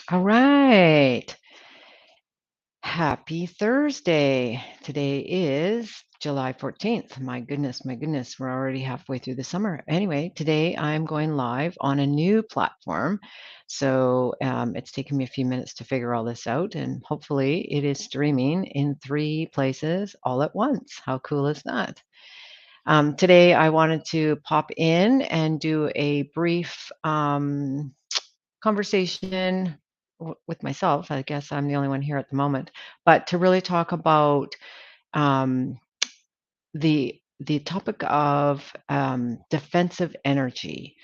All right. Happy Thursday. Today is July 14th. My goodness, we're already halfway through the summer. Anyway, today I'm going live on a new platform. So it's taken me a few minutes to figure all this out, and hopefully it is streaming in three places all at once. How cool is that? Today I wanted to pop in and do a brief conversation with myself. I guess I'm the only one here at the moment, but to really talk about um, the topic of defensive energy.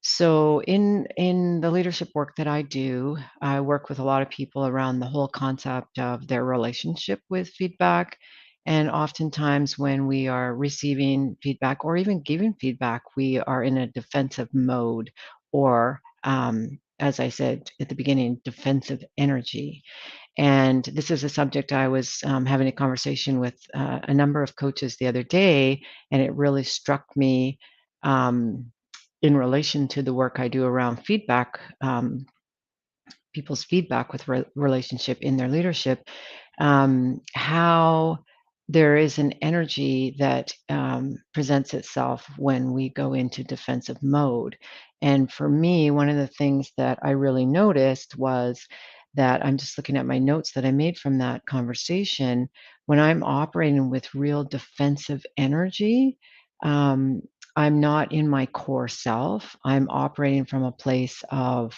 So in the leadership work that I do, I work with a lot of people around the whole concept of their relationship with feedback. And oftentimes when we are receiving feedback or even giving feedback, we are in a defensive mode or as I said at the beginning, defensive energy. And this is a subject I was having a conversation with a number of coaches the other day, and it really struck me um, in relation to the work I do around feedback, people's feedback with relationship in their leadership, how there is an energy that presents itself when we go into defensive mode. And for me, one of the things that I really noticed was that I'm just looking at my notes that I made from that conversation. When I'm operating with real defensive energy, um, I'm not in my core self. I'm operating from a place of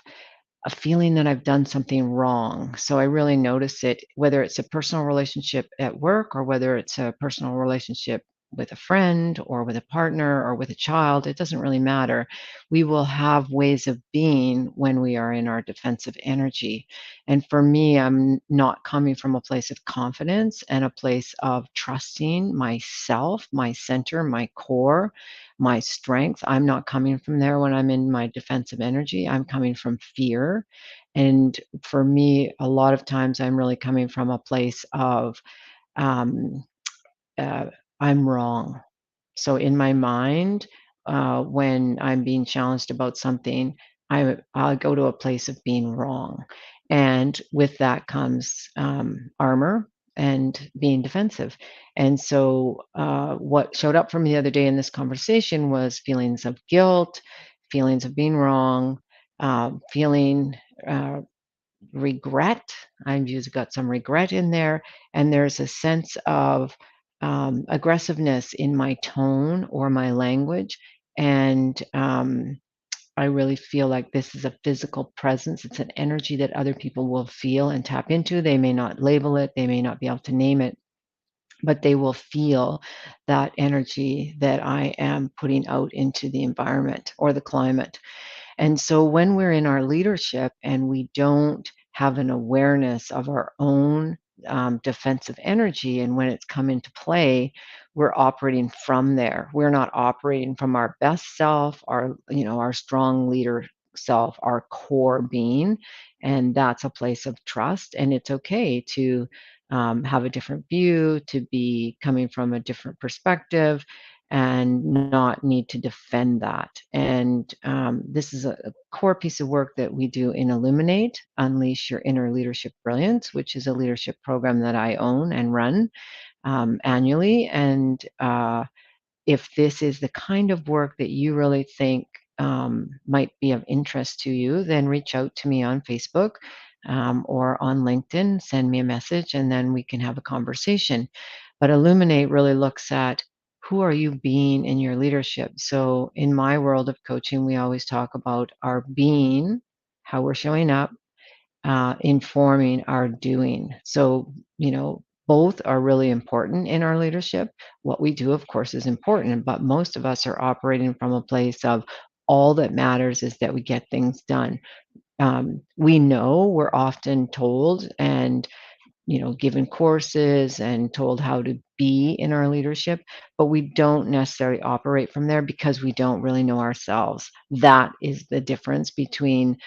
a feeling that I've done something wrong. So I really notice it, whether it's a personal relationship at work or whether it's a personal relationship with a friend or with a partner or with a child, it doesn't really matter. We will have ways of being when we are in our defensive energy. And for me, I'm not coming from a place of confidence and a place of trusting myself, my center, my core, my strength. I'm not coming from there when I'm in my defensive energy. I'm coming from fear. And for me, a lot of times I'm really coming from a place of um, uh, I'm wrong. So in my mind, when I'm being challenged about something, I'll go to a place of being wrong, and with that comes armor and being defensive. And so, what showed up for me the other day in this conversation was feelings of guilt, feelings of being wrong, feeling uh, regret. I've usually got some regret in there, and there's a sense of aggressiveness in my tone or my language. And I really feel like this is a physical presence. It's an energy that other people will feel and tap into. They may not label it, they may not be able to name it, but they will feel that energy that I am putting out into the environment or the climate. And so when we're in our leadership and we don't have an awareness of our own defensive energy, and when it's come into play, we're operating from there. We're not operating from our best self, our strong leader self, our core being, and that's a place of trust. And it's okay to have a different view, to be coming from a different perspective, and not need to defend that. And this is a core piece of work that we do in Illuminate, Unleash Your Inner Leadership Brilliance, which is a leadership program that I own and run annually. And if this is the kind of work that you really think might be of interest to you, then reach out to me on Facebook or on LinkedIn, send me a message, and then we can have a conversation. But Illuminate really looks at who are you being in your leadership. So in my world of coaching, we always talk about our being, how we're showing up, informing our doing. So, both are really important in our leadership. What we do, of course, is important, but most of us are operating from a place of all that matters is that we get things done. We know we're often told and given courses and told how to be in our leadership, but we don't necessarily operate from there because we don't really know ourselves. That is the difference between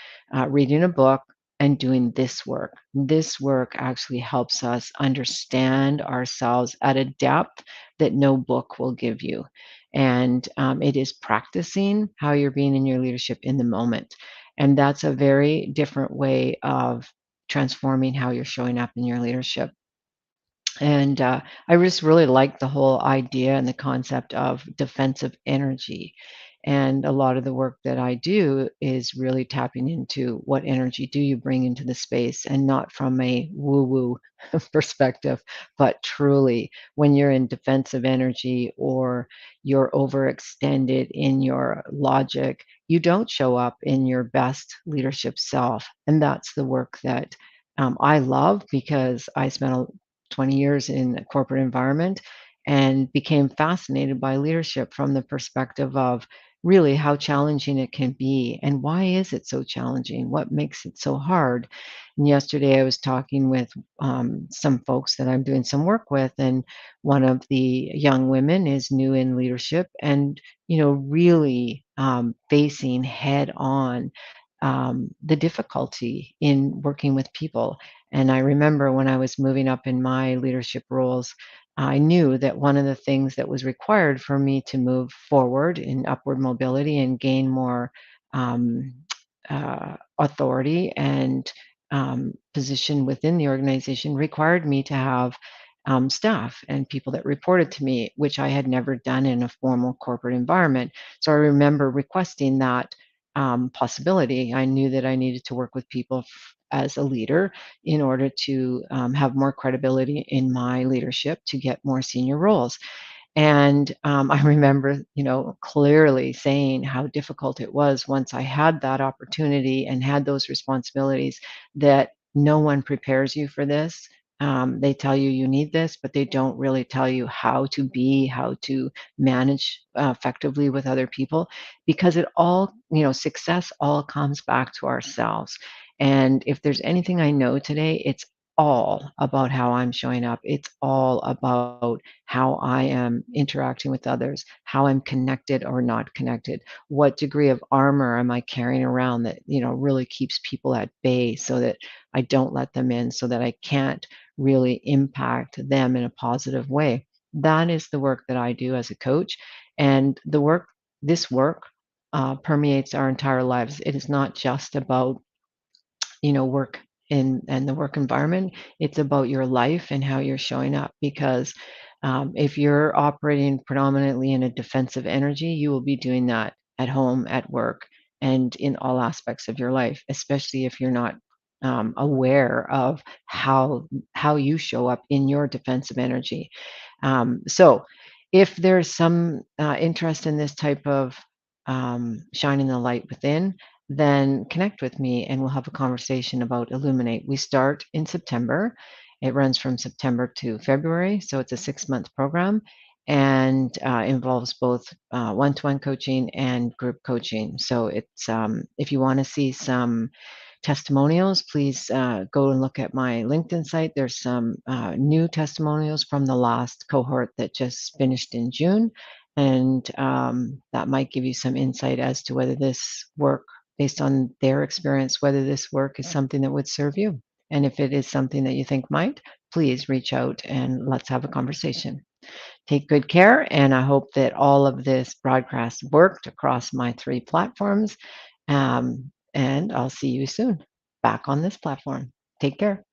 reading a book and doing this work. This work actually helps us understand ourselves at a depth that no book will give you. And it is practicing how you're being in your leadership in the moment. And that's a very different way of transforming how you're showing up in your leadership. And I just really like the whole idea and the concept of defensive energy. And a lot of the work that I do is really tapping into what energy do you bring into the space, and not from a woo woo perspective, but truly when you're in defensive energy or you're overextended in your logic, you don't show up in your best leadership self. And that's the work that I love, because I spent 20 years in a corporate environment and became fascinated by leadership from the perspective of really how challenging it can be and why is it so challenging, what makes it so hard. And yesterday I was talking with some folks that I'm doing some work with, and one of the young women is new in leadership, and really facing head on the difficulty in working with people. And I remember when I was moving up in my leadership roles, I knew that one of the things that was required for me to move forward in upward mobility and gain more um, authority and position within the organization required me to have staff and people that reported to me, which I had never done in a formal corporate environment. So I remember requesting that possibility. I knew that I needed to work with people as a leader in order to have more credibility in my leadership to get more senior roles. And I remember, clearly saying how difficult it was once I had that opportunity and had those responsibilities, that no one prepares you for this. They tell you you need this, but they don't really tell you how to manage effectively with other people, because it all, success all comes back to ourselves. And if there's anything I know today, it's all about how I'm showing up. It's all about how I am interacting with others, how I'm connected or not connected, what degree of armor am I carrying around that, really keeps people at bay so that I don't let them in, so that I can't really impact them in a positive way. That is the work that I do as a coach. And this work permeates our entire lives. It is not just about work in and the work environment. It's about your life and how you're showing up, because if you're operating predominantly in a defensive energy, you will be doing that at home, at work, and in all aspects of your life, especially if you're not aware of how you show up in your defensive energy. So if there's some interest in this type of shining the light within, then connect with me and we'll have a conversation about Illuminate. We start in September. It runs from September to February, so it's a 6-month program, and involves both one-to-one coaching and group coaching. So it's if you want to see some testimonials, please go and look at my LinkedIn site. There's some new testimonials from the last cohort that just finished in June, and that might give you some insight as to whether this work, based on their experience, whether this work is something that would serve you. And if it is something that you think might, please reach out and let's have a conversation. Take good care, and I hope that all of this broadcast worked across my 3 platforms. And I'll see you soon back on this platform. Take care.